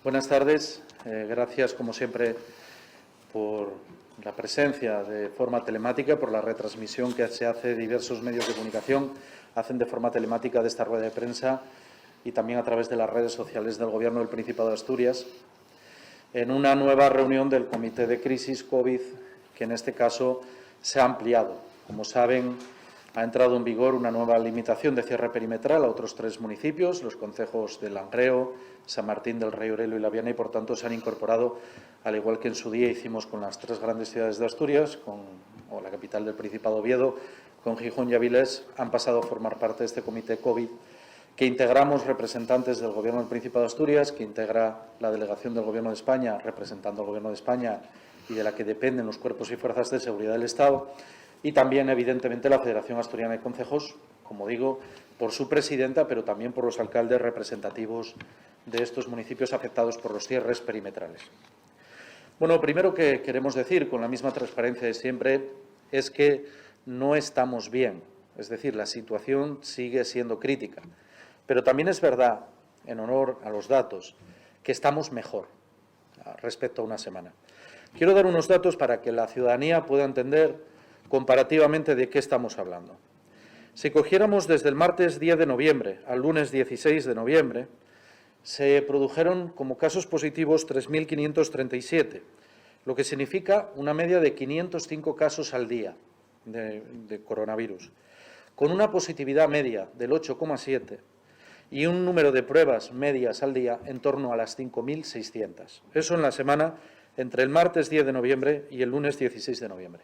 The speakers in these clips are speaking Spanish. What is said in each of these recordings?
Buenas tardes. Gracias, como siempre, por la presencia de forma telemática, por la retransmisión que se hace de diversos medios de comunicación, hacen de forma telemática de esta rueda de prensa y también a través de las redes sociales del Gobierno del Principado de Asturias, en una nueva reunión del Comité de Crisis COVID, que en este caso se ha ampliado. Como saben, ha entrado en vigor una nueva limitación de cierre perimetral a otros 3 municipios, los concejos de Langreo, San Martín del Rey Orelo y La Viana, y por tanto se han incorporado, al igual que en su día hicimos con las 3 grandes ciudades de Asturias, o la capital del Principado, Oviedo, con Gijón y Avilés, han pasado a formar parte de este comité COVID, que integramos representantes del Gobierno del Principado de Asturias, que integra la delegación del Gobierno de España, representando al Gobierno de España y de la que dependen los cuerpos y fuerzas de seguridad del Estado, y también, evidentemente, la Federación Asturiana de Concejos, como digo, por su presidenta, pero también por los alcaldes representativos de estos municipios afectados por los cierres perimetrales. Bueno, lo primero que queremos decir, con la misma transparencia de siempre, es que no estamos bien. Es decir, la situación sigue siendo crítica. Pero también es verdad, en honor a los datos, que estamos mejor respecto a una semana. Quiero dar unos datos para que la ciudadanía pueda entender comparativamente de qué estamos hablando. Si cogiéramos desde el martes 10 de noviembre al lunes 16 de noviembre, se produjeron como casos positivos 3.537, lo que significa una media de 505 casos al día de coronavirus, con una positividad media del 8,7 y un número de pruebas medias al día en torno a las 5.600. Eso en la semana entre el martes 10 de noviembre y el lunes 16 de noviembre.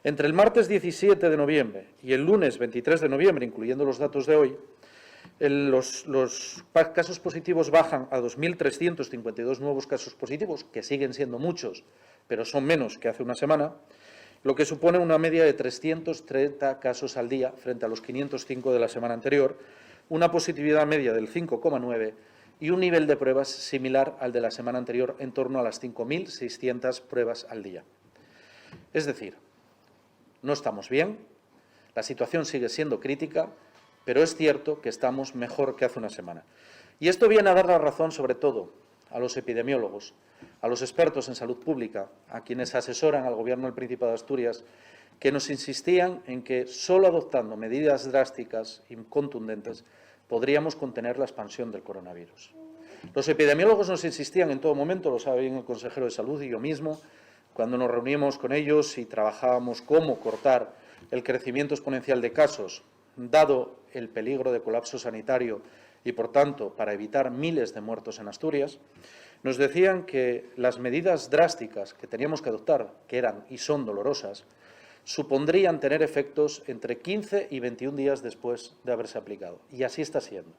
Entre el martes 17 de noviembre y el lunes 23 de noviembre, incluyendo los datos de hoy, los casos positivos bajan a 2.352 nuevos casos positivos, que siguen siendo muchos, pero son menos que hace una semana, lo que supone una media de 330 casos al día frente a los 505 de la semana anterior, una positividad media del 5,9 y un nivel de pruebas similar al de la semana anterior, en torno a las 5.600 pruebas al día. Es decir, no estamos bien, la situación sigue siendo crítica, pero es cierto que estamos mejor que hace una semana. Y esto viene a dar la razón, sobre todo, a los epidemiólogos, a los expertos en salud pública, a quienes asesoran al Gobierno del Principado de Asturias, que nos insistían en que solo adoptando medidas drásticas y contundentes podríamos contener la expansión del coronavirus. Los epidemiólogos nos insistían en todo momento, lo sabe bien el consejero de Salud y yo mismo, cuando nos reuníamos con ellos y trabajábamos cómo cortar el crecimiento exponencial de casos, dado el peligro de colapso sanitario y, por tanto, para evitar miles de muertos en Asturias, nos decían que las medidas drásticas que teníamos que adoptar, que eran y son dolorosas, supondrían tener efectos entre 15 y 21 días después de haberse aplicado. Y así está siendo.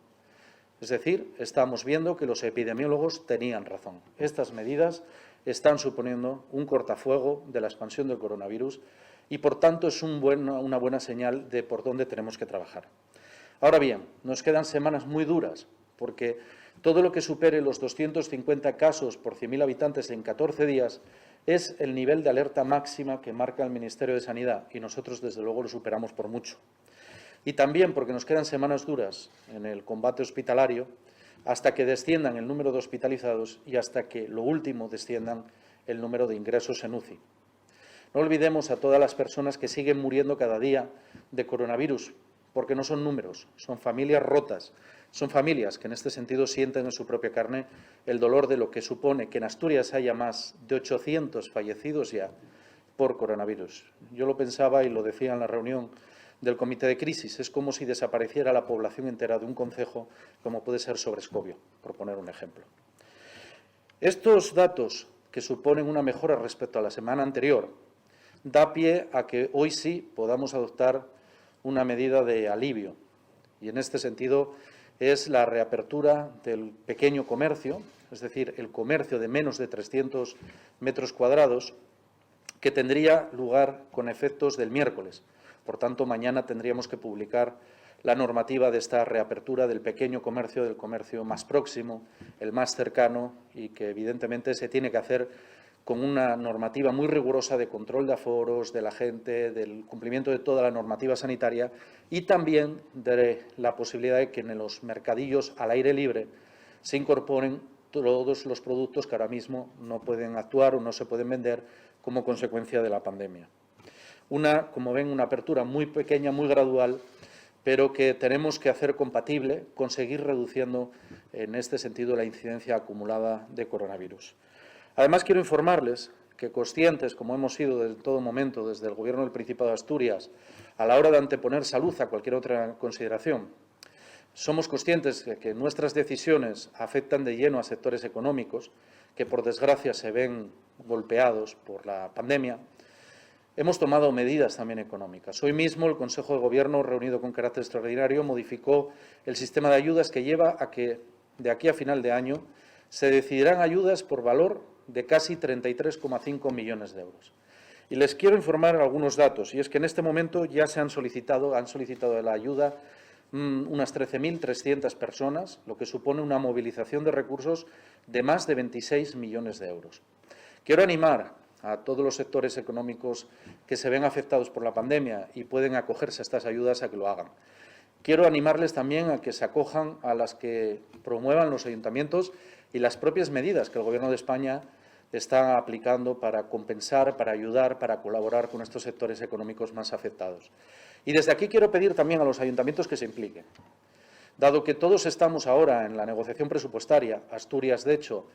Es decir, estamos viendo que los epidemiólogos tenían razón. Estas medidas están suponiendo un cortafuego de la expansión del coronavirus y, por tanto, es una buena señal de por dónde tenemos que trabajar. Ahora bien, nos quedan semanas muy duras, porque todo lo que supere los 250 casos por 100.000 habitantes en 14 días es el nivel de alerta máxima que marca el Ministerio de Sanidad y nosotros, desde luego, lo superamos por mucho. Y también porque nos quedan semanas duras en el combate hospitalario hasta que desciendan el número de hospitalizados y hasta que, lo último, desciendan el número de ingresos en UCI. No olvidemos a todas las personas que siguen muriendo cada día de coronavirus, porque no son números, son familias rotas, son familias que en este sentido sienten en su propia carne el dolor de lo que supone que en Asturias haya más de 800 fallecidos ya por coronavirus. Yo lo pensaba y lo decía en la reunión del Comité de Crisis, es como si desapareciera la población entera de un concejo, como puede ser Sobrescobio, por poner un ejemplo. Estos datos, que suponen una mejora respecto a la semana anterior, da pie a que hoy sí podamos adoptar una medida de alivio. Y en este sentido es la reapertura del pequeño comercio, es decir, el comercio de menos de 300 metros cuadrados, que tendría lugar con efectos del miércoles. Por tanto, mañana tendríamos que publicar la normativa de esta reapertura del pequeño comercio, del comercio más próximo, el más cercano, y que evidentemente se tiene que hacer con una normativa muy rigurosa de control de aforos de la gente, del cumplimiento de toda la normativa sanitaria y también de la posibilidad de que en los mercadillos al aire libre se incorporen todos los productos que ahora mismo no pueden actuar o no se pueden vender como consecuencia de la pandemia. Como ven, una apertura muy pequeña, muy gradual, pero que tenemos que hacer compatible con seguir reduciendo en este sentido la incidencia acumulada de coronavirus. Además, quiero informarles que, conscientes, como hemos sido en todo momento desde el Gobierno del Principado de Asturias, a la hora de anteponer salud a cualquier otra consideración, somos conscientes de que nuestras decisiones afectan de lleno a sectores económicos que, por desgracia, se ven golpeados por la pandemia. Hemos tomado medidas también económicas. Hoy mismo el Consejo de Gobierno, reunido con carácter extraordinario, modificó el sistema de ayudas que lleva a que, de aquí a final de año, se decidirán ayudas por valor de casi 33,5 millones de euros. Y les quiero informar algunos datos, y es que en este momento ya han solicitado la ayuda unas 13.300 personas, lo que supone una movilización de recursos de más de 26 millones de euros. Quiero animar a todos los sectores económicos que se ven afectados por la pandemia y pueden acogerse a estas ayudas a que lo hagan. Quiero animarles también a que se acojan a las que promuevan los ayuntamientos y las propias medidas que el Gobierno de España está aplicando para compensar, para ayudar, para colaborar con estos sectores económicos más afectados. Y desde aquí quiero pedir también a los ayuntamientos que se impliquen. Dado que todos estamos ahora en la negociación presupuestaria, Asturias, de hecho,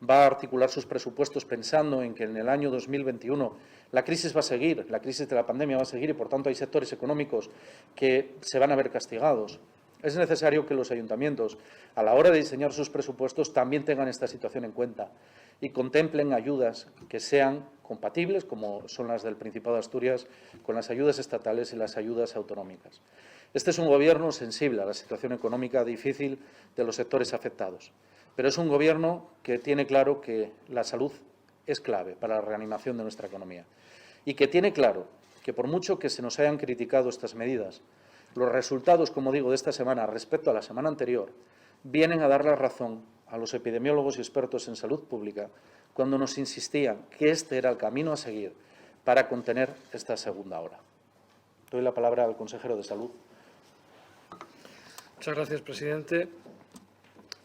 va a articular sus presupuestos pensando en que en el año 2021 la crisis va a seguir, la crisis de la pandemia va a seguir y, por tanto, hay sectores económicos que se van a ver castigados. Es necesario que los ayuntamientos, a la hora de diseñar sus presupuestos, también tengan esta situación en cuenta y contemplen ayudas que sean compatibles, como son las del Principado de Asturias, con las ayudas estatales y las ayudas autonómicas. Este es un Gobierno sensible a la situación económica difícil de los sectores afectados, pero es un Gobierno que tiene claro que la salud es clave para la reanimación de nuestra economía y que tiene claro que, por mucho que se nos hayan criticado estas medidas, los resultados, como digo, de esta semana respecto a la semana anterior vienen a dar la razón a los epidemiólogos y expertos en salud pública cuando nos insistían que este era el camino a seguir para contener esta segunda ola. Doy la palabra al consejero de Salud. Muchas gracias, presidente.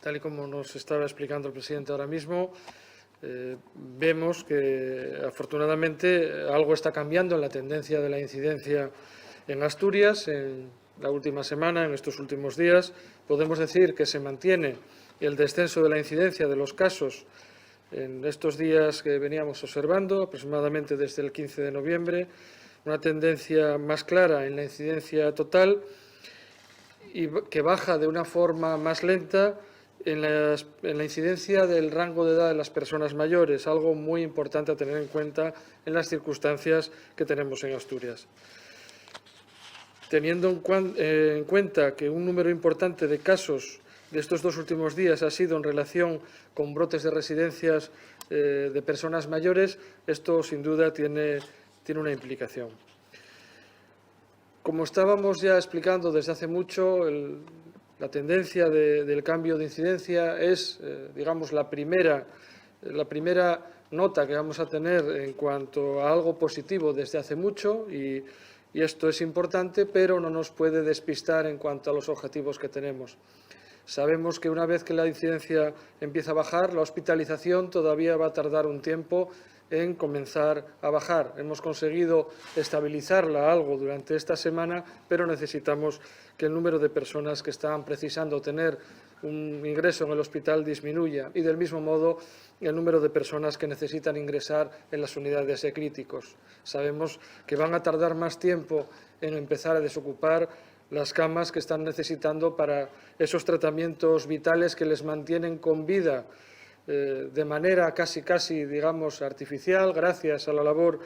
Tal y como nos estaba explicando el presidente ahora mismo, vemos que, afortunadamente, algo está cambiando en la tendencia de la incidencia en Asturias. En la última semana, en estos últimos días, podemos decir que se mantiene el descenso de la incidencia de los casos en estos días que veníamos observando, aproximadamente desde el 15 de noviembre, una tendencia más clara en la incidencia total y que baja de una forma más lenta en la incidencia del rango de edad de las personas mayores, algo muy importante a tener en cuenta en las circunstancias que tenemos en Asturias. Teniendo en cuenta que un número importante de casos de estos dos últimos días ha sido en relación con brotes de residencias de personas mayores, esto sin duda tiene una implicación. Como estábamos ya explicando desde hace mucho, la tendencia del cambio de incidencia es, digamos, la primera nota que vamos a tener en cuanto a algo positivo desde hace mucho y esto es importante, pero no nos puede despistar en cuanto a los objetivos que tenemos. Sabemos que una vez que la incidencia empieza a bajar, la hospitalización todavía va a tardar un tiempo en comenzar a bajar. Hemos conseguido estabilizarla algo durante esta semana, pero necesitamos que el número de personas que están precisando tener un ingreso en el hospital disminuya y, del mismo modo, el número de personas que necesitan ingresar en las unidades de críticos. Sabemos que van a tardar más tiempo en empezar a desocupar las camas que están necesitando para esos tratamientos vitales que les mantienen con vida de manera casi, digamos, artificial, gracias a la labor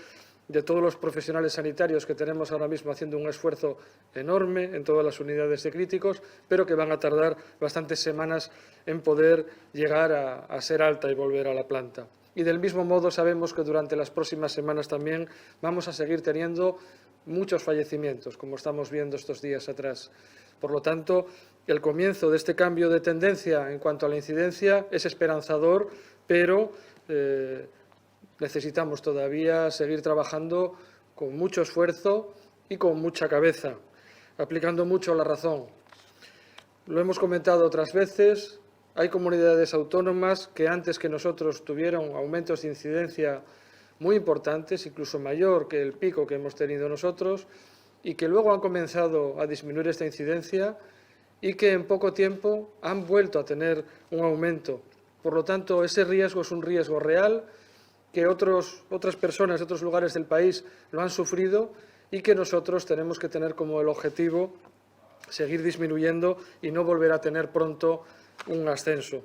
de todos los profesionales sanitarios que tenemos ahora mismo haciendo un esfuerzo enorme en todas las unidades de críticos, pero que van a tardar bastantes semanas en poder llegar a ser alta y volver a la planta. Y del mismo modo sabemos que durante las próximas semanas también vamos a seguir teniendo muchos fallecimientos, como estamos viendo estos días atrás. Por lo tanto, el comienzo de este cambio de tendencia en cuanto a la incidencia es esperanzador, pero necesitamos todavía seguir trabajando con mucho esfuerzo y con mucha cabeza, aplicando mucho la razón. Lo hemos comentado otras veces, hay comunidades autónomas que antes que nosotros tuvieron aumentos de incidencia muy importantes, incluso mayor que el pico que hemos tenido nosotros, y que luego han comenzado a disminuir esta incidencia y que en poco tiempo han vuelto a tener un aumento. Por lo tanto, ese riesgo es un riesgo real, que otras personas de otros lugares del país lo han sufrido y que nosotros tenemos que tener como el objetivo seguir disminuyendo y no volver a tener pronto un ascenso.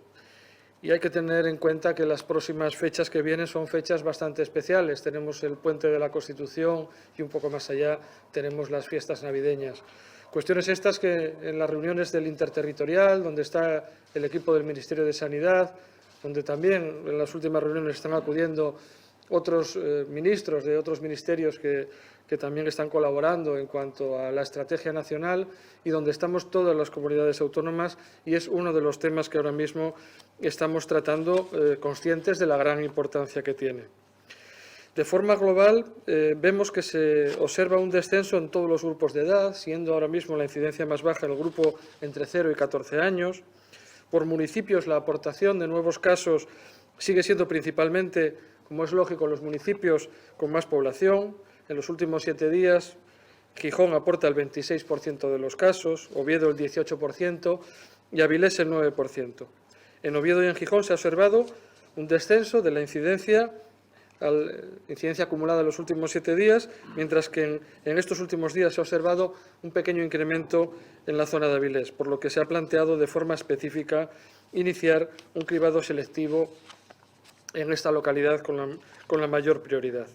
Y hay que tener en cuenta que las próximas fechas que vienen son fechas bastante especiales. Tenemos el Puente de la Constitución y un poco más allá tenemos las fiestas navideñas. Cuestiones estas que en las reuniones del Interterritorial, donde está el equipo del Ministerio de Sanidad, donde también en las últimas reuniones están acudiendo otros ministros de otros ministerios que también están colaborando en cuanto a la estrategia nacional y donde estamos todas las comunidades autónomas, y es uno de los temas que ahora mismo estamos tratando, conscientes de la gran importancia que tiene. De forma global, vemos que se observa un descenso en todos los grupos de edad, siendo ahora mismo la incidencia más baja en el grupo entre 0 y 14 años. Por municipios, la aportación de nuevos casos sigue siendo principalmente, como es lógico, los municipios con más población. En los últimos 7 días, Gijón aporta el 26% de los casos, Oviedo el 18% y Avilés el 9%. En Oviedo y en Gijón se ha observado un descenso de la incidencia acumulada en los últimos 7 días, mientras que en estos últimos días se ha observado un pequeño incremento en la zona de Avilés, por lo que se ha planteado de forma específica iniciar un cribado selectivo en esta localidad con la mayor prioridad.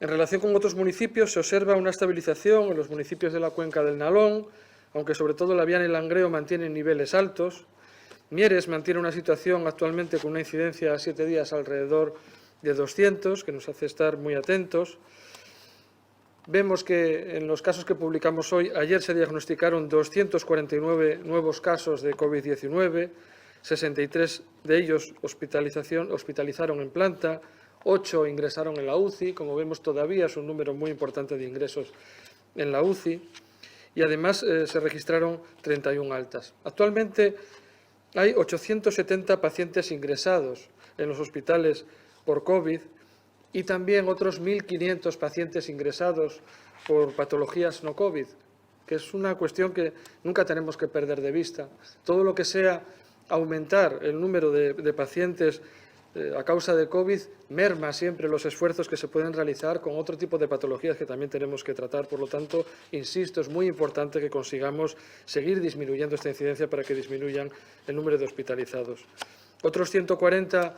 En relación con otros municipios, se observa una estabilización en los municipios de la cuenca del Nalón, aunque sobre todo Laviana y Langreo mantienen niveles altos. Mieres mantiene una situación actualmente con una incidencia a 7 días alrededor de 200, que nos hace estar muy atentos. Vemos que en los casos que publicamos hoy, ayer se diagnosticaron 249 nuevos casos de COVID-19, 63 de ellos hospitalizaron en planta, 8 ingresaron en la UCI. Como vemos, todavía es un número muy importante de ingresos en la UCI, y además se registraron 31 altas. Actualmente hay 870 pacientes ingresados en los hospitales por COVID y también otros 1.500 pacientes ingresados por patologías no COVID, que es una cuestión que nunca tenemos que perder de vista. Todo lo que sea aumentar el número de pacientes a causa de COVID merma siempre los esfuerzos que se pueden realizar con otro tipo de patologías que también tenemos que tratar. Por lo tanto, insisto, es muy importante que consigamos seguir disminuyendo esta incidencia para que disminuyan el número de hospitalizados. Otras 140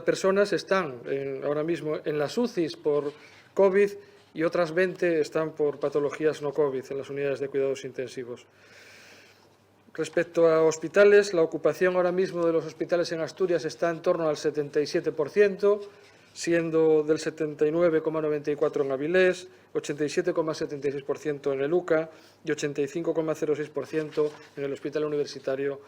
personas están ahora mismo en las UCIs por COVID y otras 20 están por patologías no COVID en las unidades de cuidados intensivos. Respecto a hospitales, la ocupación ahora mismo de los hospitales en Asturias está en torno al 77%, siendo del 79,94% en Avilés, 87,76% en el UCA y 85,06% en el Hospital Universitario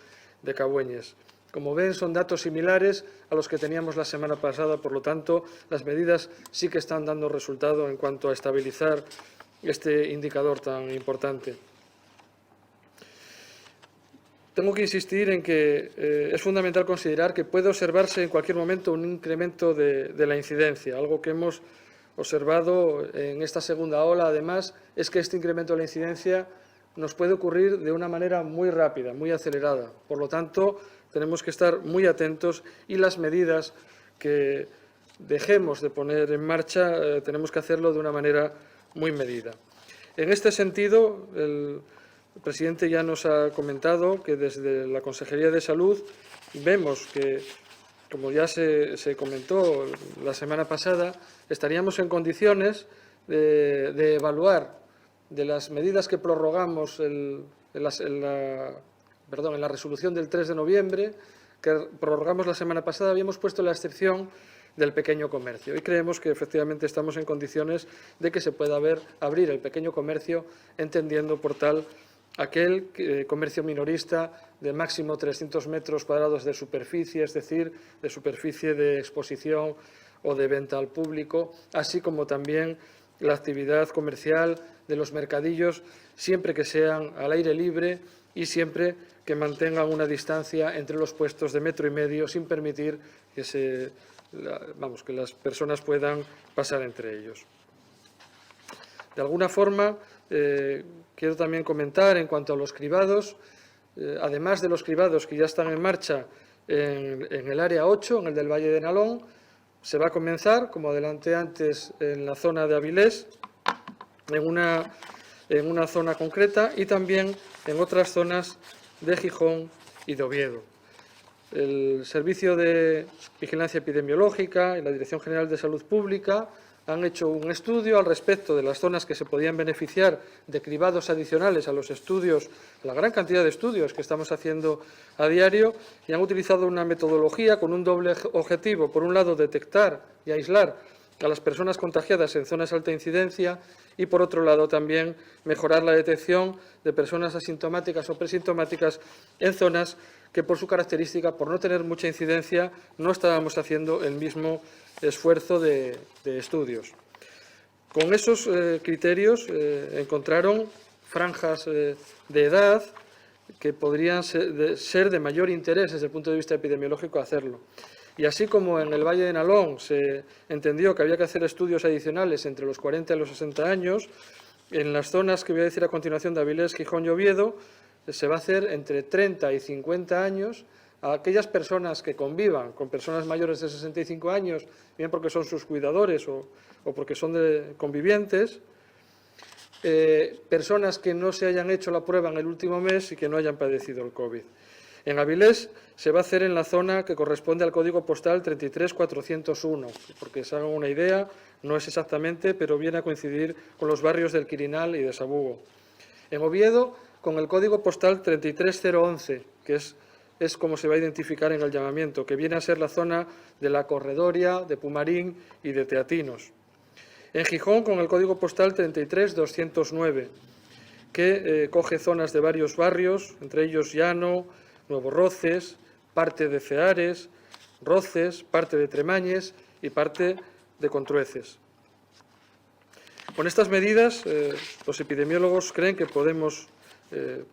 de Cabueñes. Como ven, son datos similares a los que teníamos la semana pasada, por lo tanto, las medidas sí que están dando resultado en cuanto a estabilizar este indicador tan importante. Tengo que insistir en que es fundamental considerar que puede observarse en cualquier momento un incremento de la incidencia. Algo que hemos observado en esta segunda ola, además, es que este incremento de la incidencia nos puede ocurrir de una manera muy rápida, muy acelerada. Por lo tanto, tenemos que estar muy atentos y las medidas que dejemos de poner en marcha tenemos que hacerlo de una manera muy medida. En este sentido, el presidente ya nos ha comentado que desde la Consejería de Salud vemos que, como ya se comentó la semana pasada, estaríamos en condiciones de evaluar de las medidas que prorrogamos en la resolución del 3 de noviembre, que prorrogamos la semana pasada, habíamos puesto la excepción del pequeño comercio. Y creemos que efectivamente estamos en condiciones de que se pueda abrir el pequeño comercio, entendiendo por tal aquel comercio minorista de máximo 300 metros cuadrados de superficie, es decir, de superficie de exposición o de venta al público, así como también la actividad comercial de los mercadillos, siempre que sean al aire libre y siempre que mantengan una distancia entre los puestos de 1,5 metros sin permitir que que las personas puedan pasar entre ellos. De alguna forma, quiero también comentar en cuanto a los cribados, además de los cribados que ya están en marcha en el área 8, en el del Valle de Nalón, se va a comenzar, como adelanté antes, en la zona de Avilés, en una zona concreta y también en otras zonas de Gijón y de Oviedo. El Servicio de Vigilancia Epidemiológica y la Dirección General de Salud Pública han hecho un estudio al respecto de las zonas que se podían beneficiar de cribados adicionales a los estudios, la gran cantidad de estudios que estamos haciendo a diario, y han utilizado una metodología con un doble objetivo. Por un lado, detectar y aislar a las personas contagiadas en zonas de alta incidencia y, por otro lado, también mejorar la detección de personas asintomáticas o presintomáticas en zonas que, por su característica, por no tener mucha incidencia, no estábamos haciendo el mismo esfuerzo de estudios. Con esos criterios encontraron franjas de edad que podrían ser de mayor interés desde el punto de vista epidemiológico hacerlo. Y así como en el Valle de Nalón se entendió que había que hacer estudios adicionales entre los 40 y los 60 años, en las zonas que voy a decir a continuación de Avilés, Gijón y Oviedo, se va a hacer entre 30 y 50 años a aquellas personas que convivan con personas mayores de 65 años, bien porque son sus cuidadores o porque son convivientes, personas que no se hayan hecho la prueba en el último mes y que no hayan padecido el COVID. En Avilés se va a hacer en la zona que corresponde al código postal 33401, porque se hagan una idea, no es exactamente, pero viene a coincidir con los barrios del Quirinal y de Sabugo. En Oviedo, con el código postal 33011, que es como se va a identificar en el llamamiento, que viene a ser la zona de La Corredoria, de Pumarín y de Teatinos. En Gijón, con el código postal 33209, que coge zonas de varios barrios, entre ellos Llano, Nuevo Roces, parte de Ceares, Roces, parte de Tremañes y parte de Contrueces. Con estas medidas, los epidemiólogos creen que podemos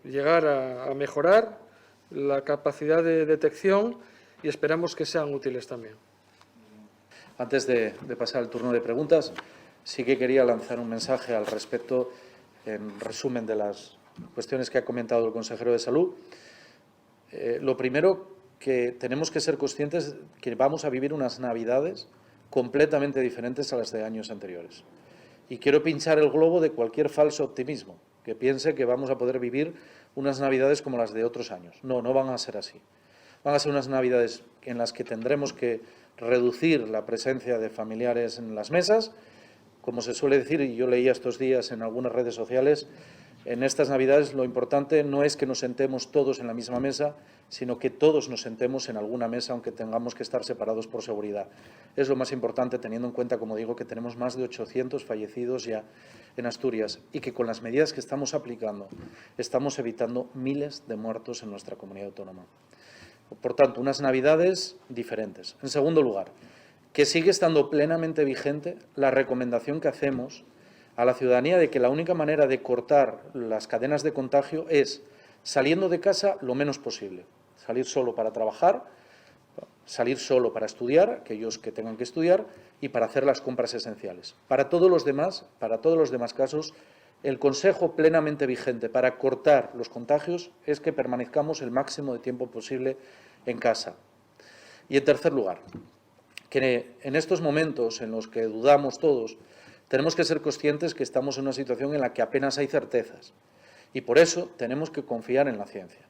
llegar a mejorar la capacidad de detección y esperamos que sean útiles también. Antes de pasar al turno de preguntas, sí que quería lanzar un mensaje al respecto, en resumen de las cuestiones que ha comentado el consejero de Salud. Lo primero, que tenemos que ser conscientes que vamos a vivir unas Navidades completamente diferentes a las de años anteriores. Y quiero pinchar el globo de cualquier falso optimismo, que piense que vamos a poder vivir unas Navidades como las de otros años. No, no van a ser así. Van a ser unas Navidades en las que tendremos que reducir la presencia de familiares en las mesas. Como se suele decir, y yo leía estos días en algunas redes sociales, en estas Navidades lo importante no es que nos sentemos todos en la misma mesa, sino que todos nos sentemos en alguna mesa, aunque tengamos que estar separados por seguridad. Es lo más importante, teniendo en cuenta, como digo, que tenemos más de 800 fallecidos ya en Asturias y que con las medidas que estamos aplicando estamos evitando miles de muertos en nuestra comunidad autónoma. Por tanto, unas Navidades diferentes. En segundo lugar, que sigue estando plenamente vigente la recomendación que hacemos a la ciudadanía de que la única manera de cortar las cadenas de contagio es saliendo de casa lo menos posible. Salir solo para trabajar, salir solo para estudiar, aquellos que tengan que estudiar, y para hacer las compras esenciales. Para todos los demás casos, el consejo plenamente vigente para cortar los contagios es que permanezcamos el máximo de tiempo posible en casa. Y en tercer lugar, que en estos momentos en los que dudamos todos, tenemos que ser conscientes que estamos en una situación en la que apenas hay certezas y por eso tenemos que confiar en la ciencia.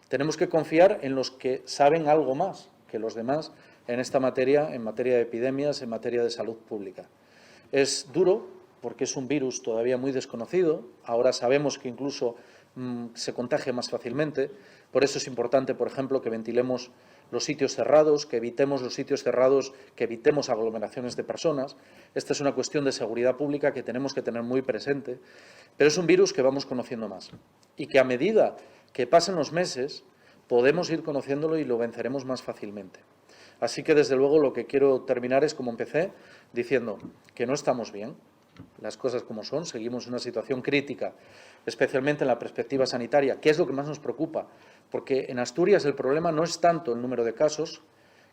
Tenemos que confiar en los que saben algo más que los demás en esta materia, en materia de epidemias, en materia de salud pública. Es duro porque es un virus todavía muy desconocido, ahora sabemos que incluso se contagia más fácilmente, por eso es importante, por ejemplo, que ventilemos los sitios cerrados, que evitemos los sitios cerrados, que evitemos aglomeraciones de personas. Esta es una cuestión de seguridad pública que tenemos que tener muy presente, pero es un virus que vamos conociendo más y que a medida que pasen los meses podemos ir conociéndolo y lo venceremos más fácilmente. Así que, desde luego, lo que quiero terminar es como empecé, diciendo que no estamos bien, las cosas como son, seguimos en una situación crítica, especialmente en la perspectiva sanitaria, que es lo que más nos preocupa, porque en Asturias el problema no es tanto el número de casos,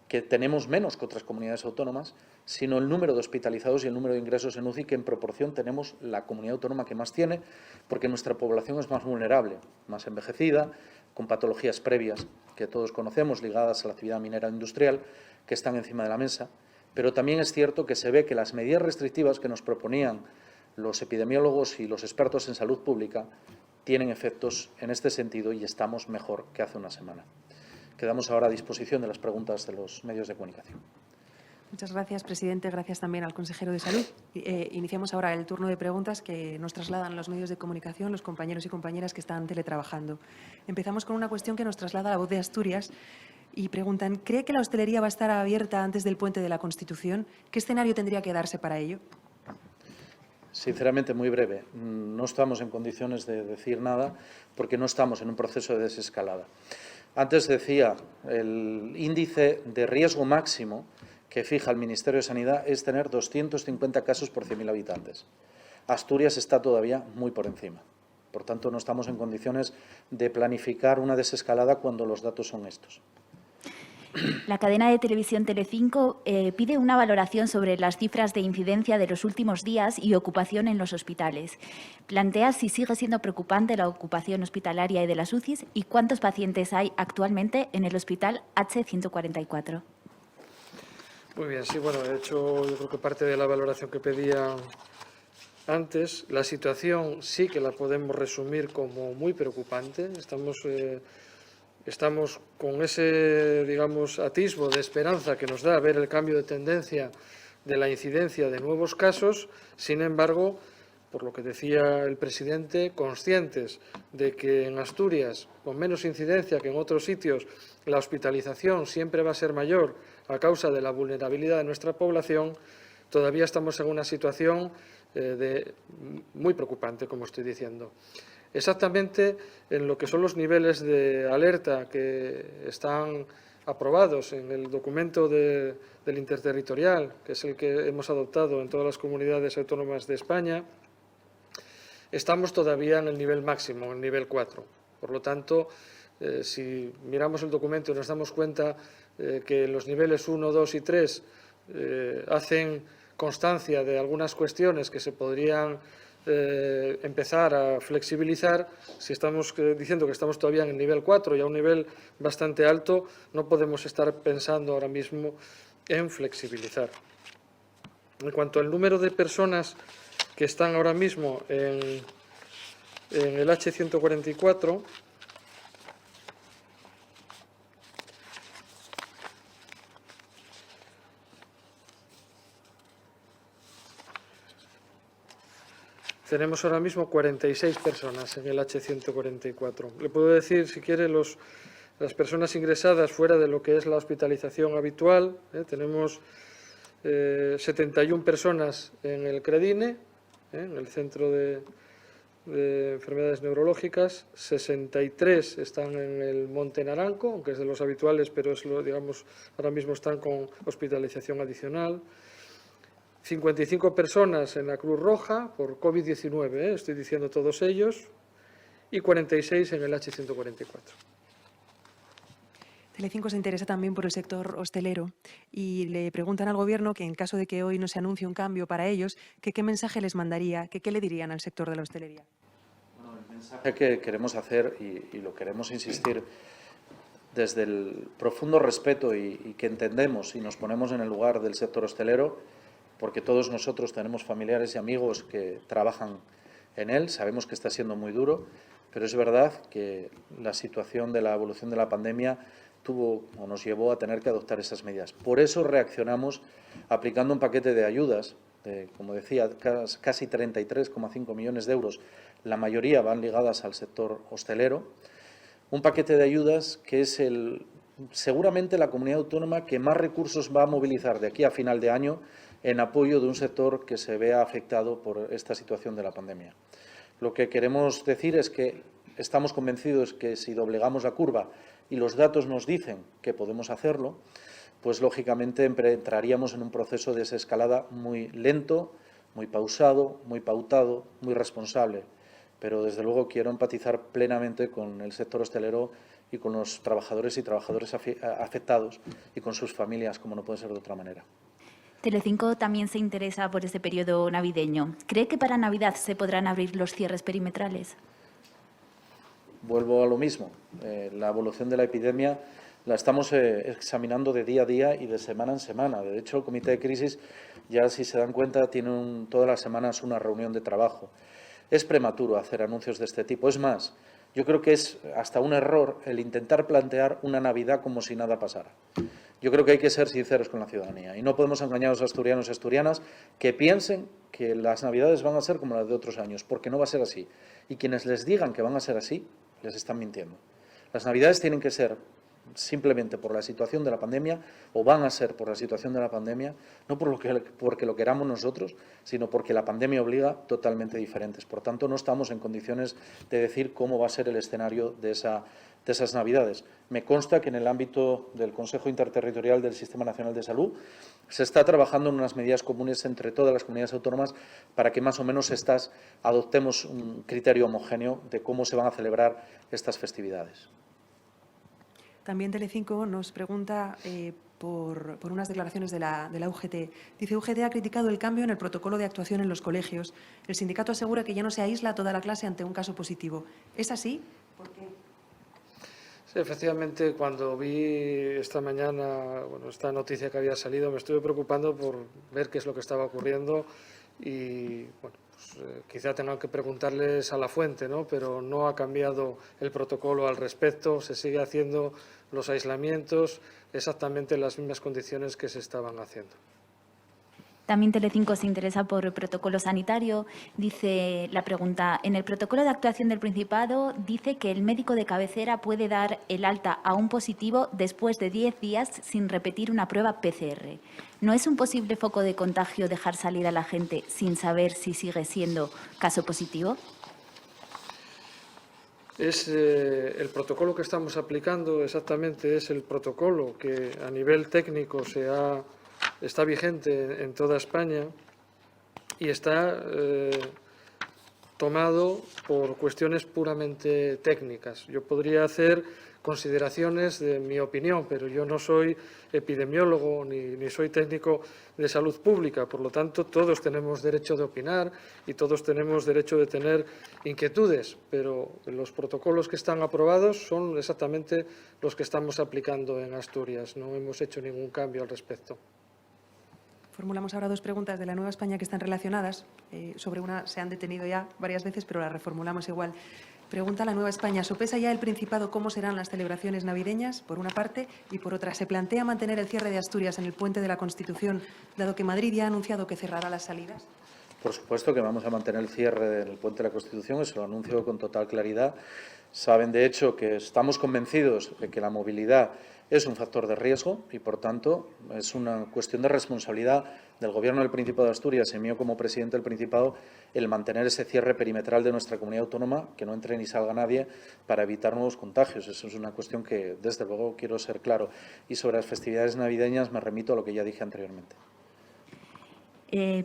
que tenemos menos que otras comunidades autónomas, sino el número de hospitalizados y el número de ingresos en UCI, que en proporción tenemos la comunidad autónoma que más tiene, porque nuestra población es más vulnerable, más envejecida, con patologías previas que todos conocemos, ligadas a la actividad minera industrial, que están encima de la mesa. Pero también es cierto que se ve que las medidas restrictivas que nos proponían los epidemiólogos y los expertos en salud pública tienen efectos en este sentido y estamos mejor que hace una semana. Quedamos ahora a disposición de las preguntas de los medios de comunicación. Muchas gracias, presidente. Gracias también al consejero de Salud. Iniciamos ahora el turno de preguntas que nos trasladan los medios de comunicación, los compañeros y compañeras que están teletrabajando. Empezamos con una cuestión que nos traslada La Voz de Asturias y preguntan, ¿cree que la hostelería va a estar abierta antes del puente de la Constitución? ¿Qué escenario tendría que darse para ello? Sinceramente, muy breve. No estamos en condiciones de decir nada porque no estamos en un proceso de desescalada. Antes decía, el índice de riesgo máximo que fija el Ministerio de Sanidad es tener 250 casos por 100.000 habitantes. Asturias está todavía muy por encima. Por tanto, no estamos en condiciones de planificar una desescalada cuando los datos son estos. La cadena de televisión Telecinco pide una valoración sobre las cifras de incidencia de los últimos días y ocupación en los hospitales. Plantea si sigue siendo preocupante la ocupación hospitalaria y de las UCIs y cuántos pacientes hay actualmente en el hospital H144. Muy bien, sí, bueno, he hecho yo creo que parte de la valoración que pedía antes. La situación sí que la podemos resumir como muy preocupante. Estamos con ese, digamos, atisbo de esperanza que nos da ver el cambio de tendencia de la incidencia de nuevos casos. Sin embargo, por lo que decía el presidente, conscientes de que en Asturias, con menos incidencia que en otros sitios, la hospitalización siempre va a ser mayor a causa de la vulnerabilidad de nuestra población, todavía estamos en una situación muy preocupante, como estoy diciendo. Exactamente en lo que son los niveles de alerta que están aprobados en el documento del interterritorial, que es el que hemos adoptado en todas las comunidades autónomas de España, estamos todavía en el nivel máximo, en el nivel 4. Por lo tanto, si miramos el documento y nos damos cuenta que los niveles 1, 2 y 3 hacen constancia de algunas cuestiones que se podrían empezar a flexibilizar, si estamos diciendo que estamos todavía en el nivel 4 y a un nivel bastante alto, no podemos estar pensando ahora mismo en flexibilizar. En cuanto al número de personas que están ahora mismo en el H144, tenemos ahora mismo 46 personas en el H144. Le puedo decir, si quiere, las personas ingresadas fuera de lo que es la hospitalización habitual. Tenemos 71 personas en el CREDINE, en el Centro de Enfermedades Neurológicas, 63 están en el Monte Naranco, aunque es de los habituales, pero digamos, ahora mismo están con hospitalización adicional. 55 personas en la Cruz Roja por COVID-19, estoy diciendo todos ellos, y 46 en el H144. Telecinco se interesa también por el sector hostelero y le preguntan al Gobierno que en caso de que hoy no se anuncie un cambio para ellos, ¿qué mensaje les mandaría, qué le dirían al sector de la hostelería? Bueno, el mensaje que queremos hacer y lo queremos insistir desde el profundo respeto y que entendemos y nos ponemos en el lugar del sector hostelero, porque todos nosotros tenemos familiares y amigos que trabajan en él, sabemos que está siendo muy duro, pero es verdad que la situación de la evolución de la pandemia nos llevó a tener que adoptar esas medidas. Por eso reaccionamos aplicando un paquete de ayudas, como decía, casi 33,5 millones de euros, la mayoría van ligadas al sector hostelero, un paquete de ayudas que es seguramente la comunidad autónoma que más recursos va a movilizar de aquí a final de año en apoyo de un sector que se vea afectado por esta situación de la pandemia. Lo que queremos decir es que estamos convencidos que si doblegamos la curva y los datos nos dicen que podemos hacerlo, pues lógicamente entraríamos en un proceso de desescalada muy lento, muy pausado, muy pautado, muy responsable, pero desde luego quiero empatizar plenamente con el sector hostelero y con los trabajadores y trabajadoras afectados y con sus familias, como no puede ser de otra manera. Telecinco también se interesa por este periodo navideño. ¿Cree que para Navidad se podrán abrir los cierres perimetrales? Vuelvo a lo mismo. La evolución de la epidemia la estamos examinando de día a día y de semana en semana. De hecho, el Comité de Crisis, ya si se dan cuenta, tiene todas las semanas una reunión de trabajo. Es prematuro hacer anuncios de este tipo. Es más, yo creo que es hasta un error el intentar plantear una Navidad como si nada pasara. Yo creo que hay que ser sinceros con la ciudadanía y no podemos engañar a los asturianos y asturianas que piensen que las Navidades van a ser como las de otros años, porque no va a ser así. Y quienes les digan que van a ser así, les están mintiendo. Las Navidades tienen que ser simplemente por la situación de la pandemia, o van a ser por la situación de la pandemia, no porque lo queramos nosotros, sino porque la pandemia obliga totalmente diferentes. Por tanto, no estamos en condiciones de decir cómo va a ser el escenario de esas Navidades. Me consta que en el ámbito del Consejo Interterritorial del Sistema Nacional de Salud se está trabajando en unas medidas comunes entre todas las comunidades autónomas para que más o menos adoptemos un criterio homogéneo de cómo se van a celebrar estas festividades. También Telecinco nos pregunta por unas declaraciones de la UGT. Dice, UGT ha criticado el cambio en el protocolo de actuación en los colegios. El sindicato asegura que ya no se aísla toda la clase ante un caso positivo. ¿Es así? ¿Por qué? Sí, efectivamente, cuando vi esta mañana esta noticia que había salido, me estuve preocupando por ver qué es lo que estaba ocurriendo y quizá tengan que preguntarles a la fuente, ¿no? Pero no ha cambiado el protocolo al respecto, se sigue haciendo los aislamientos exactamente en las mismas condiciones que se estaban haciendo. También Telecinco se interesa por el protocolo sanitario. Dice la pregunta, en el protocolo de actuación del Principado dice que el médico de cabecera puede dar el alta a un positivo después de 10 días sin repetir una prueba PCR. ¿No es un posible foco de contagio dejar salir a la gente sin saber si sigue siendo caso positivo? Es el protocolo que estamos aplicando, exactamente, es el protocolo que a nivel técnico está vigente en toda España y está tomado por cuestiones puramente técnicas. Yo podría hacer consideraciones de mi opinión, pero yo no soy epidemiólogo ni soy técnico de salud pública. Por lo tanto, todos tenemos derecho de opinar y todos tenemos derecho de tener inquietudes, pero los protocolos que están aprobados son exactamente los que estamos aplicando en Asturias. No hemos hecho ningún cambio al respecto. Formulamos ahora dos preguntas de la Nueva España que están relacionadas. Sobre una se han detenido ya varias veces, pero la reformulamos igual. Pregunta la Nueva España, ¿sopesa ya el Principado cómo serán las celebraciones navideñas, por una parte, y por otra, ¿se plantea mantener el cierre de Asturias en el Puente de la Constitución, dado que Madrid ya ha anunciado que cerrará las salidas? Por supuesto que vamos a mantener el cierre del Puente de la Constitución, eso lo anuncio con total claridad. Saben, de hecho, que estamos convencidos de que la movilidad es un factor de riesgo y, por tanto, es una cuestión de responsabilidad del Gobierno del Principado de Asturias y mío como presidente del Principado el mantener ese cierre perimetral de nuestra comunidad autónoma, que no entre ni salga nadie, para evitar nuevos contagios. Eso es una cuestión que, desde luego, quiero ser claro. Y sobre las festividades navideñas me remito a lo que ya dije anteriormente.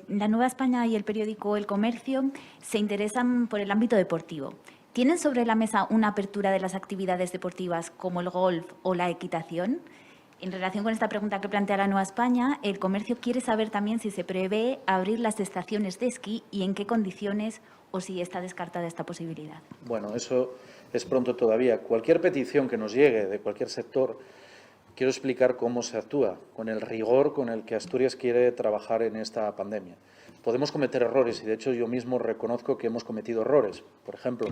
La Nueva España y el periódico El Comercio se interesan por el ámbito deportivo. ¿Tienen sobre la mesa una apertura de las actividades deportivas como el golf o la equitación? En relación con esta pregunta que plantea la Nueva España, El Comercio quiere saber también si se prevé abrir las estaciones de esquí y en qué condiciones o si está descartada esta posibilidad. Bueno, eso es pronto todavía. Cualquier petición que nos llegue de cualquier sector, quiero explicar cómo se actúa, con el rigor con el que Asturias quiere trabajar en esta pandemia. Podemos cometer errores y, de hecho, yo mismo reconozco que hemos cometido errores. Por ejemplo,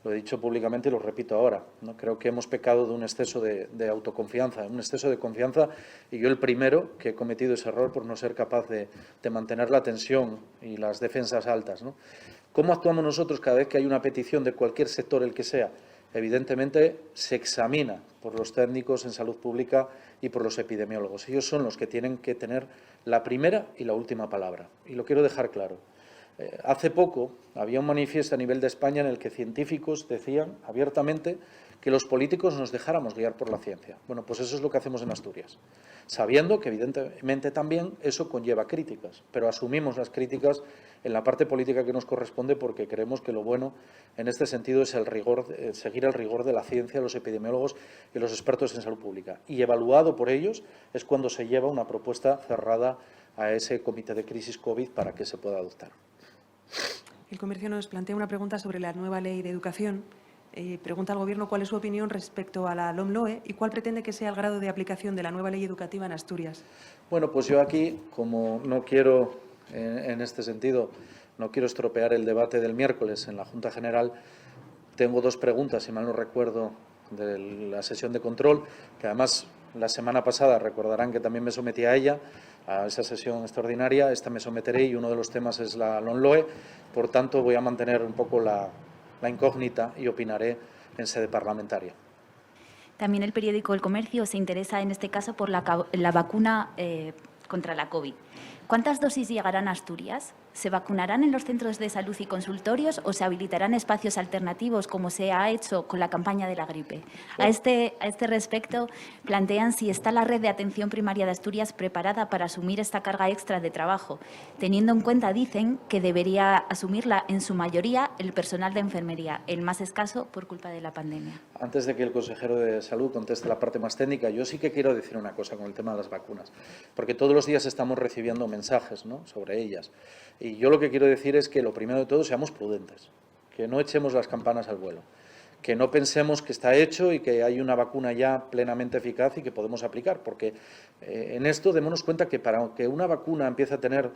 lo he dicho públicamente y lo repito ahora, ¿no? Creo que hemos pecado de un exceso de autoconfianza, un exceso de confianza, y yo el primero que he cometido ese error por no ser capaz de mantener la tensión y las defensas altas, ¿no? ¿Cómo actuamos nosotros cada vez que hay una petición de cualquier sector, el que sea? Evidentemente, se examina por los técnicos en salud pública y por los epidemiólogos. Ellos son los que tienen que tener la primera y la última palabra. Y lo quiero dejar claro. Hace poco había un manifiesto a nivel de España en el que científicos decían abiertamente que los políticos nos dejáramos guiar por la ciencia. Bueno, pues eso es lo que hacemos en Asturias, sabiendo que evidentemente también eso conlleva críticas, pero asumimos las críticas en la parte política que nos corresponde porque creemos que lo bueno en este sentido es seguir el rigor de la ciencia, los epidemiólogos y los expertos en salud pública. Y evaluado por ellos es cuando se lleva una propuesta cerrada a ese comité de crisis COVID para que se pueda adoptar. El Comercio nos plantea una pregunta sobre la nueva ley de educación. Pregunta al Gobierno cuál es su opinión respecto a la LOMLOE y cuál pretende que sea el grado de aplicación de la nueva ley educativa en Asturias. Bueno, pues yo aquí, como no quiero, en este sentido, no quiero estropear el debate del miércoles en la Junta General, tengo dos preguntas, si mal no recuerdo, de la sesión de control, que además la semana pasada recordarán que también me sometí a ella, a esa sesión extraordinaria. Esta me someteré y uno de los temas es la LOMLOE, por tanto voy a mantener un poco la incógnita y opinaré en sede parlamentaria. También el periódico El Comercio se interesa en este caso por la vacuna contra la COVID. ¿Cuántas dosis llegarán a Asturias? ¿Se vacunarán en los centros de salud y consultorios o se habilitarán espacios alternativos como se ha hecho con la campaña de la gripe? A este respecto, plantean si está la red de atención primaria de Asturias preparada para asumir esta carga extra de trabajo, teniendo en cuenta, dicen, que debería asumirla en su mayoría el personal de enfermería, el más escaso por culpa de la pandemia. Antes de que el consejero de Salud conteste la parte más técnica, yo sí que quiero decir una cosa con el tema de las vacunas, porque todos los días estamos recibiendo mensajes, ¿no?, sobre ellas. Y yo lo que quiero decir es que lo primero de todo seamos prudentes, que no echemos las campanas al vuelo, que no pensemos que está hecho y que hay una vacuna ya plenamente eficaz y que podemos aplicar, porque en esto démonos cuenta que para que una vacuna empiece a tener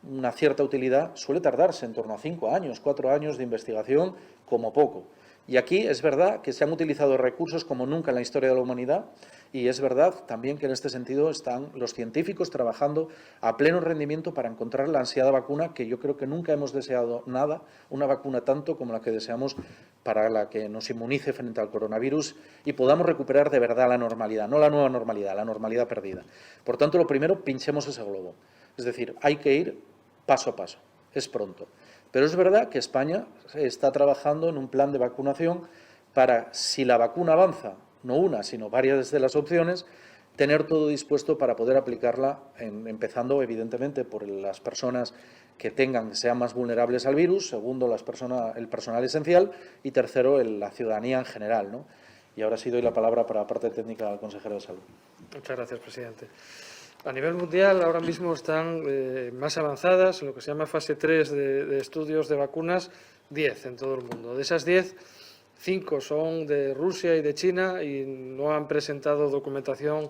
una cierta utilidad suele tardarse en torno a 5 años, 4 años de investigación como poco. Y aquí es verdad que se han utilizado recursos como nunca en la historia de la humanidad y es verdad también que en este sentido están los científicos trabajando a pleno rendimiento para encontrar la ansiada vacuna, que yo creo que nunca hemos deseado una vacuna tanto como la que deseamos para la que nos inmunice frente al coronavirus y podamos recuperar de verdad la normalidad, no la nueva normalidad, la normalidad perdida. Por tanto, lo primero, pinchemos ese globo. Es decir, hay que ir paso a paso, es pronto. Pero es verdad que España está trabajando en un plan de vacunación para, si la vacuna avanza, no una, sino varias de las opciones, tener todo dispuesto para poder aplicarla, empezando evidentemente por las personas que sean más vulnerables al virus, segundo el personal esencial y tercero la ciudadanía en general, ¿no? Y ahora sí doy la palabra para la parte técnica al consejero de Salud. Muchas gracias, presidente. A nivel mundial, ahora mismo están más avanzadas, en lo que se llama fase 3 de estudios de vacunas, 10 en todo el mundo. De esas 10, 5 son de Rusia y de China y no han presentado documentación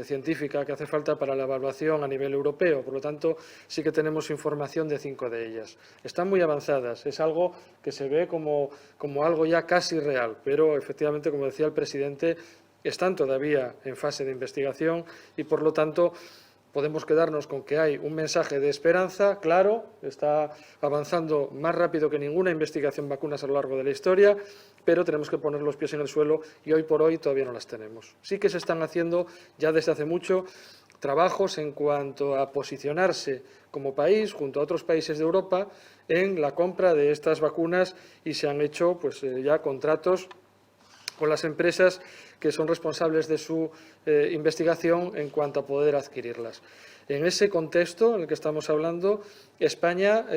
científica que hace falta para la evaluación a nivel europeo. Por lo tanto, sí que tenemos información de 5 de ellas. Están muy avanzadas, es algo que se ve como algo ya casi real, pero efectivamente, como decía el presidente, están todavía en fase de investigación y, por lo tanto, podemos quedarnos con que hay un mensaje de esperanza, claro, está avanzando más rápido que ninguna investigación vacunas a lo largo de la historia, pero tenemos que poner los pies en el suelo y hoy por hoy todavía no las tenemos. Sí que se están haciendo ya desde hace mucho trabajos en cuanto a posicionarse como país junto a otros países de Europa en la compra de estas vacunas y se han hecho ya contratos con las empresas que son responsables de su investigación en cuanto a poder adquirirlas. En ese contexto en el que estamos hablando, España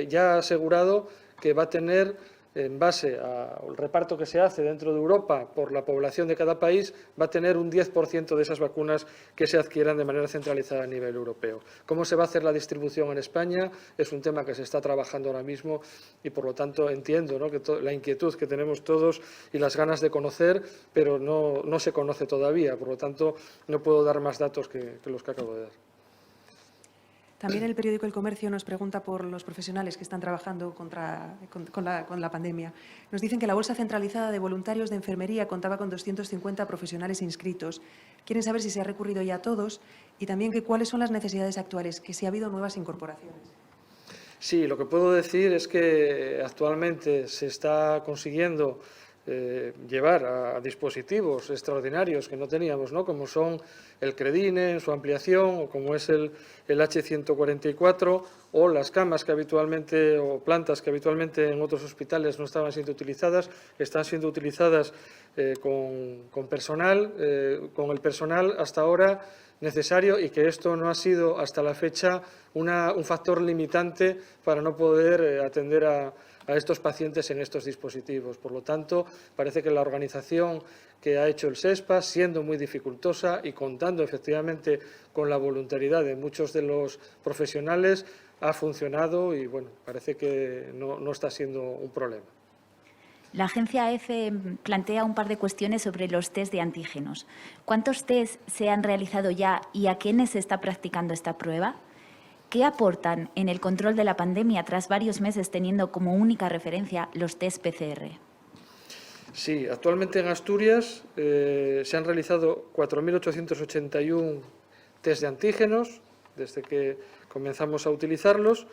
ya ha asegurado que va a tener, en base al reparto que se hace dentro de Europa por la población de cada país, va a tener un 10% de esas vacunas que se adquieran de manera centralizada a nivel europeo. ¿Cómo se va a hacer la distribución en España? Es un tema que se está trabajando ahora mismo y, por lo tanto, entiendo, ¿no?, que la inquietud que tenemos todos y las ganas de conocer, pero no se conoce todavía. Por lo tanto, no puedo dar más datos que los que acabo de dar. También el periódico El Comercio nos pregunta por los profesionales que están trabajando con la pandemia. Nos dicen que la Bolsa Centralizada de Voluntarios de Enfermería contaba con 250 profesionales inscritos. Quieren saber si se ha recurrido ya a todos y también cuáles son las necesidades actuales, que si ha habido nuevas incorporaciones. Sí, lo que puedo decir es que actualmente se está consiguiendo llevar a dispositivos extraordinarios que no teníamos, ¿no?, como son el Credine en su ampliación, o como es el H144, o las camas que habitualmente, o plantas que habitualmente en otros hospitales no estaban siendo utilizadas, están siendo utilizadas con personal, con el personal hasta ahora necesario, y que esto no ha sido hasta la fecha un factor limitante para no poder atender a estos pacientes en estos dispositivos. Por lo tanto, parece que la organización que ha hecho el SESPA, siendo muy dificultosa y contando efectivamente con la voluntariedad de muchos de los profesionales, ha funcionado y, bueno, parece que no está siendo un problema. La agencia EFE plantea un par de cuestiones sobre los test de antígenos. ¿Cuántos test se han realizado ya y a quiénes se está practicando esta prueba? ¿Qué aportan en el control de la pandemia tras varios meses teniendo como única referencia los test PCR? Sí, actualmente en Asturias se han realizado 4.881 test de antígenos desde que comenzamos a utilizarlos.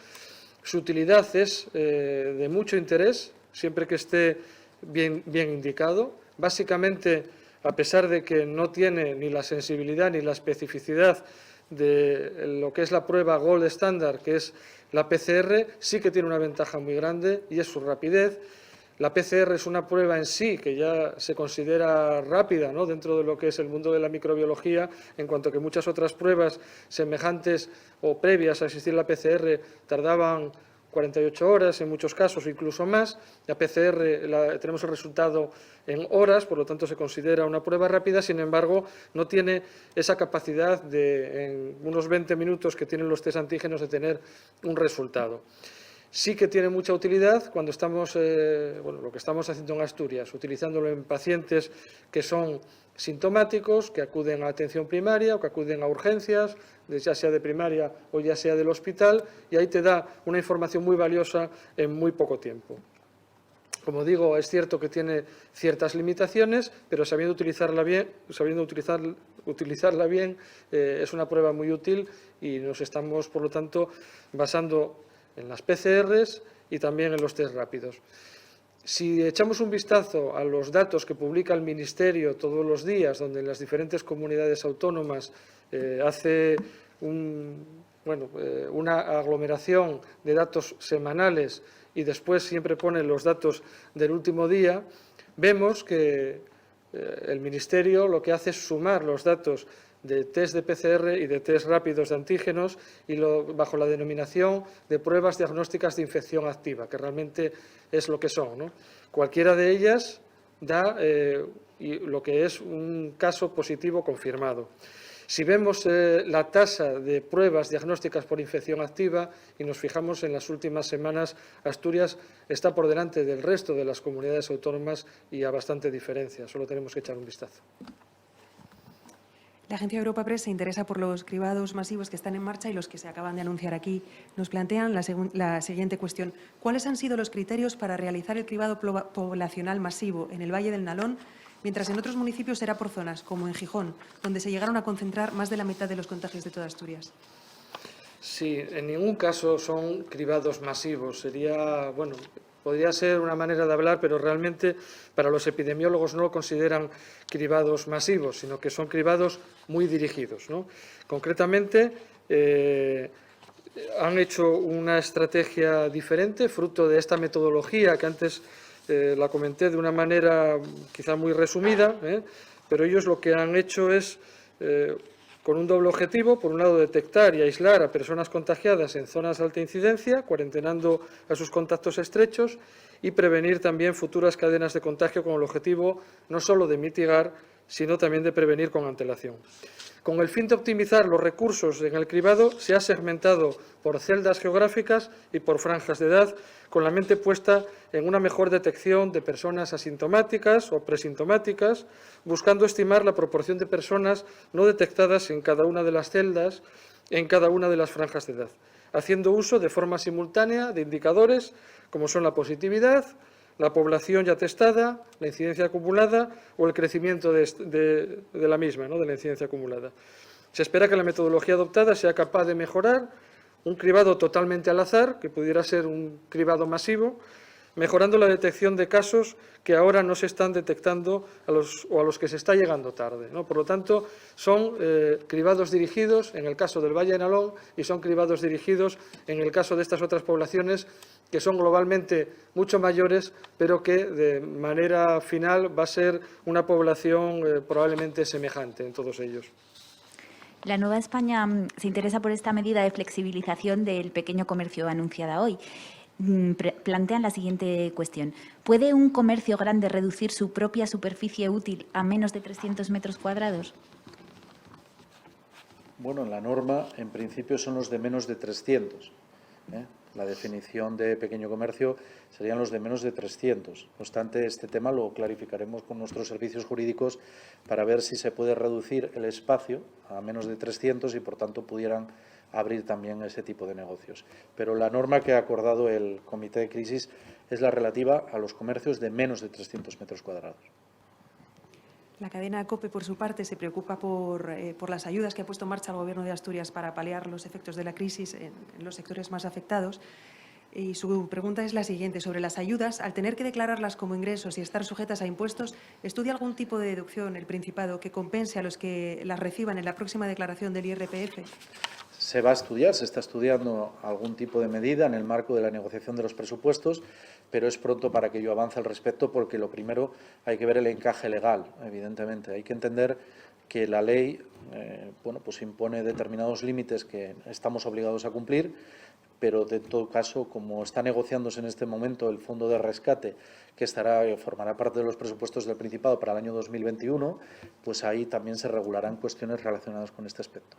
Su utilidad es de mucho interés, siempre que esté bien indicado. Básicamente, a pesar de que no tiene ni la sensibilidad ni la especificidad de lo que es la prueba Gold Standard, que es la PCR, sí que tiene una ventaja muy grande y es su rapidez. La PCR es una prueba en sí que ya se considera rápida, ¿no?, dentro de lo que es el mundo de la microbiología, en cuanto que muchas otras pruebas semejantes o previas a existir la PCR tardaban 48 horas, en muchos casos incluso más. La PCR tenemos el resultado en horas, por lo tanto se considera una prueba rápida, sin embargo no tiene esa capacidad de, en unos 20 minutos que tienen los test antígenos, de tener un resultado. Sí que tiene mucha utilidad cuando estamos, lo que estamos haciendo en Asturias, utilizándolo en pacientes que son sintomáticos, que acuden a atención primaria o que acuden a urgencias, ya sea de primaria o ya sea del hospital, y ahí te da una información muy valiosa en muy poco tiempo. Como digo, es cierto que tiene ciertas limitaciones, pero sabiendo utilizarla bien, es una prueba muy útil y nos estamos, por lo tanto, basando en las PCRs y también en los test rápidos. Si echamos un vistazo a los datos que publica el Ministerio todos los días, donde en las diferentes comunidades autónomas hace una aglomeración de datos semanales y después siempre pone los datos del último día, vemos que el Ministerio lo que hace es sumar los datos de test de PCR y de test rápidos de antígenos y bajo la denominación de pruebas diagnósticas de infección activa, que realmente es lo que son, ¿no? Cualquiera de ellas da lo que es un caso positivo confirmado. Si vemos la tasa de pruebas diagnósticas por infección activa y nos fijamos en las últimas semanas, Asturias está por delante del resto de las comunidades autónomas y a bastante diferencia. Solo tenemos que echar un vistazo. La agencia Europa Press se interesa por los cribados masivos que están en marcha y los que se acaban de anunciar aquí. Nos plantean la siguiente cuestión. ¿Cuáles han sido los criterios para realizar el cribado poblacional masivo en el Valle del Nalón, mientras en otros municipios era por zonas, como en Gijón, donde se llegaron a concentrar más de la mitad de los contagios de toda Asturias? Sí, en ningún caso son cribados masivos. Podría ser una manera de hablar, pero realmente para los epidemiólogos no lo consideran cribados masivos, sino que son cribados muy dirigidos, ¿no? Concretamente, han hecho una estrategia diferente, fruto de esta metodología que antes la comenté de una manera quizá muy resumida, pero ellos lo que han hecho es, con un doble objetivo, por un lado detectar y aislar a personas contagiadas en zonas de alta incidencia, cuarentenando a sus contactos estrechos, y prevenir también futuras cadenas de contagio con el objetivo no solo de mitigar, sino también de prevenir con antelación. Con el fin de optimizar los recursos en el cribado, se ha segmentado por celdas geográficas y por franjas de edad, con la mente puesta en una mejor detección de personas asintomáticas o presintomáticas, buscando estimar la proporción de personas no detectadas en cada una de las celdas, en cada una de las franjas de edad, haciendo uso de forma simultánea de indicadores como son la positividad, la población ya testada, la incidencia acumulada o el crecimiento de la misma, ¿no?, de la incidencia acumulada. Se espera que la metodología adoptada sea capaz de mejorar un cribado totalmente al azar, que pudiera ser un cribado masivo, mejorando la detección de casos que ahora no se están detectando a los que se está llegando tarde, ¿no? Por lo tanto, son cribados dirigidos en el caso del Valle de Nalón y son cribados dirigidos en el caso de estas otras poblaciones que son globalmente mucho mayores, pero que de manera final va a ser una población probablemente semejante en todos ellos. La Nueva España se interesa por esta medida de flexibilización del pequeño comercio anunciada hoy. Plantean la siguiente cuestión. ¿Puede un comercio grande reducir su propia superficie útil a menos de 300 metros cuadrados? Bueno, la norma, en principio, son los de menos de 300. La definición de pequeño comercio serían los de menos de 300. No obstante, este tema lo clarificaremos con nuestros servicios jurídicos para ver si se puede reducir el espacio a menos de 300 y, por tanto, pudieran abrir también ese tipo de negocios. Pero la norma que ha acordado el Comité de Crisis es la relativa a los comercios de menos de 300 metros cuadrados. La cadena COPE, por su parte, se preocupa por las ayudas que ha puesto en marcha el Gobierno de Asturias para paliar los efectos de la crisis en los sectores más afectados. Y su pregunta es la siguiente. Sobre las ayudas, al tener que declararlas como ingresos y estar sujetas a impuestos, ¿estudia algún tipo de deducción el Principado que compense a los que las reciban en la próxima declaración del IRPF? Se va a estudiar, se está estudiando algún tipo de medida en el marco de la negociación de los presupuestos, pero es pronto para que ello avance al respecto, porque lo primero hay que ver el encaje legal, evidentemente. Hay que entender que la ley pues impone determinados límites que estamos obligados a cumplir, pero en todo caso, como está negociándose en este momento el fondo de rescate, que formará parte de los presupuestos del Principado para el año 2021, pues ahí también se regularán cuestiones relacionadas con este aspecto.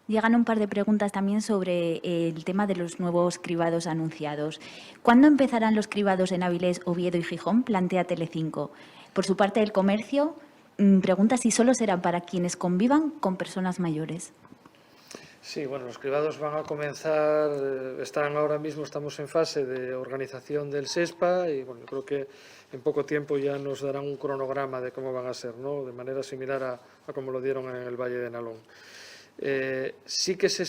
Llegan un par de preguntas también sobre el tema de los nuevos cribados anunciados. ¿Cuándo empezarán los cribados en Avilés, Oviedo y Gijón? Plantea Telecinco. Por su parte, el comercio pregunta si solo serán para quienes convivan con personas mayores. Sí, bueno, los cribados van a comenzar, estamos en fase de organización del SESPA y bueno, yo creo que en poco tiempo ya nos darán un cronograma de cómo van a ser, ¿no? De manera similar a como lo dieron en el Valle de Nalón. Sí que se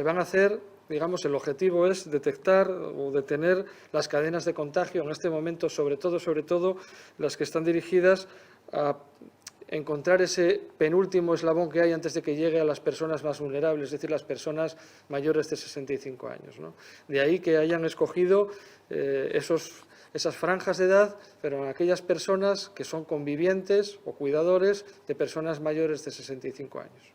van a hacer, digamos, el objetivo es detectar o detener las cadenas de contagio en este momento, sobre todo las que están dirigidas a encontrar ese penúltimo eslabón que hay antes de que llegue a las personas más vulnerables, es decir, las personas mayores de 65 años, ¿no? De ahí que hayan escogido esas franjas de edad, pero en aquellas personas que son convivientes o cuidadores de personas mayores de 65 años.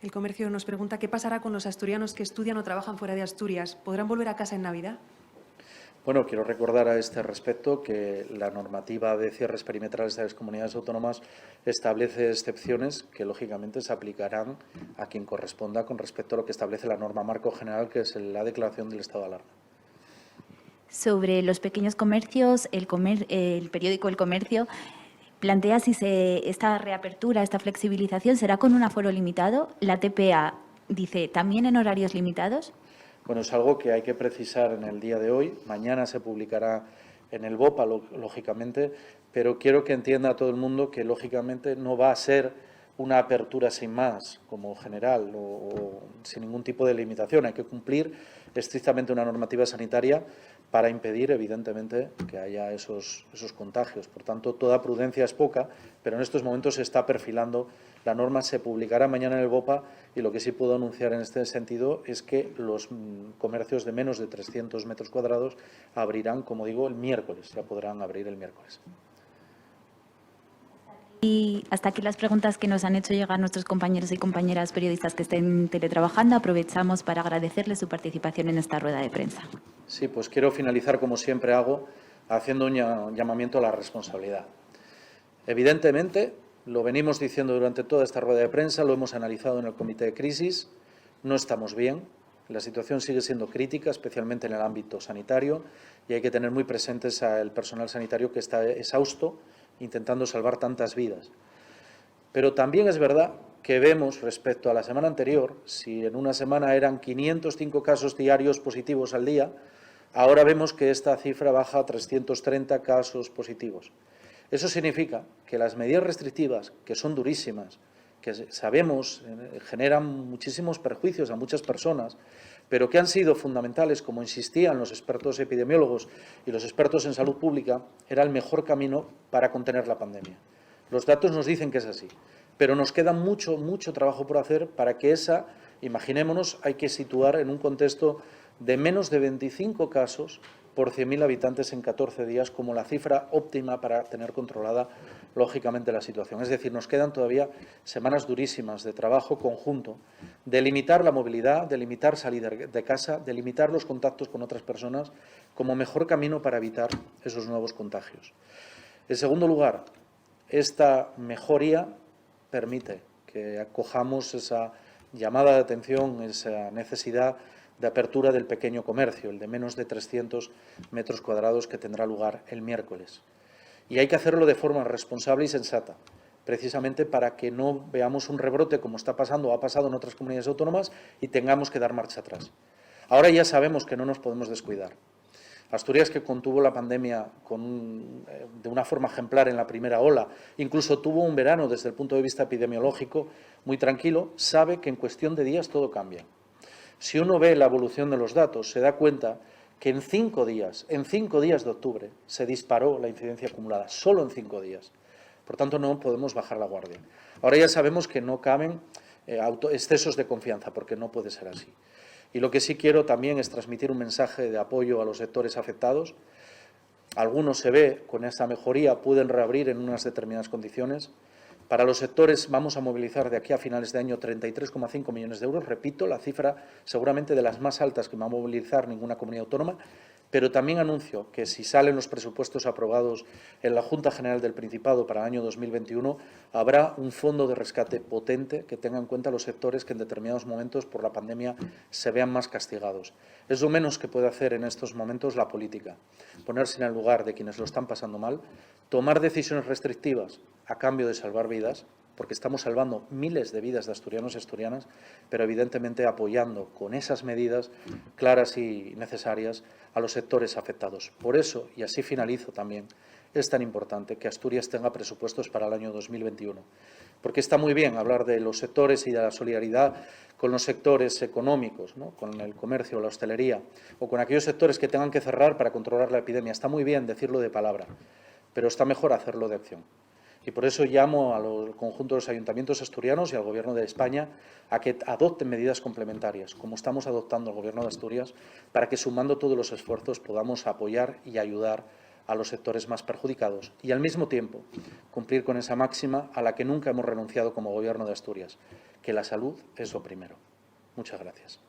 El comercio nos pregunta qué pasará con los asturianos que estudian o trabajan fuera de Asturias. ¿Podrán volver a casa en Navidad? Bueno, quiero recordar a este respecto que la normativa de cierres perimetrales de las comunidades autónomas establece excepciones que, lógicamente, se aplicarán a quien corresponda con respecto a lo que establece la norma marco general, que es la declaración del estado de alarma. Sobre los pequeños comercios, el periódico El Comercio plantea si esta reapertura, esta flexibilización, será con un aforo limitado. La TPA dice, ¿también en horarios limitados? Bueno, es algo que hay que precisar en el día de hoy. Mañana se publicará en el BOPA, lógicamente, pero quiero que entienda todo el mundo que, lógicamente, no va a ser una apertura sin más, como general, o sin ningún tipo de limitación. Hay que cumplir estrictamente una normativa sanitaria para impedir, evidentemente, que haya esos contagios. Por tanto, toda prudencia es poca, pero en estos momentos se está perfilando. La norma se publicará mañana en el BOPA y lo que sí puedo anunciar en este sentido es que los comercios de menos de 300 metros cuadrados abrirán, como digo, el miércoles. Ya podrán abrir el miércoles. Y hasta aquí las preguntas que nos han hecho llegar nuestros compañeros y compañeras periodistas que estén teletrabajando. Aprovechamos para agradecerles su participación en esta rueda de prensa. Sí, pues quiero finalizar, como siempre hago, haciendo un llamamiento a la responsabilidad. Evidentemente, lo venimos diciendo durante toda esta rueda de prensa, lo hemos analizado en el Comité de Crisis, no estamos bien, la situación sigue siendo crítica, especialmente en el ámbito sanitario, y hay que tener muy presentes al personal sanitario que está exhausto, intentando salvar tantas vidas. Pero también es verdad que vemos, respecto a la semana anterior, si en una semana eran 505 casos diarios positivos al día, ahora vemos que esta cifra baja a 330 casos positivos. Eso significa que las medidas restrictivas, que son durísimas, que sabemos generan muchísimos perjuicios a muchas personas, pero que han sido fundamentales, como insistían los expertos epidemiólogos y los expertos en salud pública, era el mejor camino para contener la pandemia. Los datos nos dicen que es así, pero nos queda mucho trabajo por hacer para que imaginémonos, hay que situar en un contexto de menos de 25 casos por 100.000 habitantes en 14 días como la cifra óptima para tener controlada, lógicamente, la situación. Es decir, nos quedan todavía semanas durísimas de trabajo conjunto, de limitar la movilidad, de limitar salir de casa, de limitar los contactos con otras personas como mejor camino para evitar esos nuevos contagios. En segundo lugar, esta mejoría permite que acojamos esa llamada de atención, esa necesidad de apertura del pequeño comercio, el de menos de 300 metros cuadrados que tendrá lugar el miércoles. Y hay que hacerlo de forma responsable y sensata, precisamente para que no veamos un rebrote como está pasando o ha pasado en otras comunidades autónomas y tengamos que dar marcha atrás. Ahora ya sabemos que no nos podemos descuidar. Asturias, que contuvo la pandemia de una forma ejemplar en la primera ola, incluso tuvo un verano desde el punto de vista epidemiológico muy tranquilo, sabe que en cuestión de días todo cambia. Si uno ve la evolución de los datos, se da cuenta que en 5 días de octubre, se disparó la incidencia acumulada, solo en 5 días. Por tanto, no podemos bajar la guardia. Ahora ya sabemos que no caben excesos de confianza, porque no puede ser así. Y lo que sí quiero también es transmitir un mensaje de apoyo a los sectores afectados. Algunos, se ve, con esta mejoría pueden reabrir en unas determinadas condiciones. Para los sectores vamos a movilizar de aquí a finales de año 33,5 millones de euros. Repito, la cifra seguramente de las más altas que va a movilizar ninguna comunidad autónoma, pero también anuncio que si salen los presupuestos aprobados en la Junta General del Principado para el año 2021, habrá un fondo de rescate potente que tenga en cuenta los sectores que en determinados momentos por la pandemia se vean más castigados. Es lo menos que puede hacer en estos momentos la política, ponerse en el lugar de quienes lo están pasando mal, tomar decisiones restrictivas a cambio de salvar vidas, porque estamos salvando miles de vidas de asturianos y asturianas, pero evidentemente apoyando con esas medidas claras y necesarias a los sectores afectados. Por eso, y así finalizo también, es tan importante que Asturias tenga presupuestos para el año 2021, porque está muy bien hablar de los sectores y de la solidaridad con los sectores económicos, ¿no?, con el comercio, la hostelería, o con aquellos sectores que tengan que cerrar para controlar la epidemia. Está muy bien decirlo de palabra, pero está mejor hacerlo de acción. Y por eso llamo al conjunto de los ayuntamientos asturianos y al Gobierno de España a que adopten medidas complementarias, como estamos adoptando el Gobierno de Asturias, para que, sumando todos los esfuerzos, podamos apoyar y ayudar a los sectores más perjudicados y, al mismo tiempo, cumplir con esa máxima a la que nunca hemos renunciado como Gobierno de Asturias, que la salud es lo primero. Muchas gracias.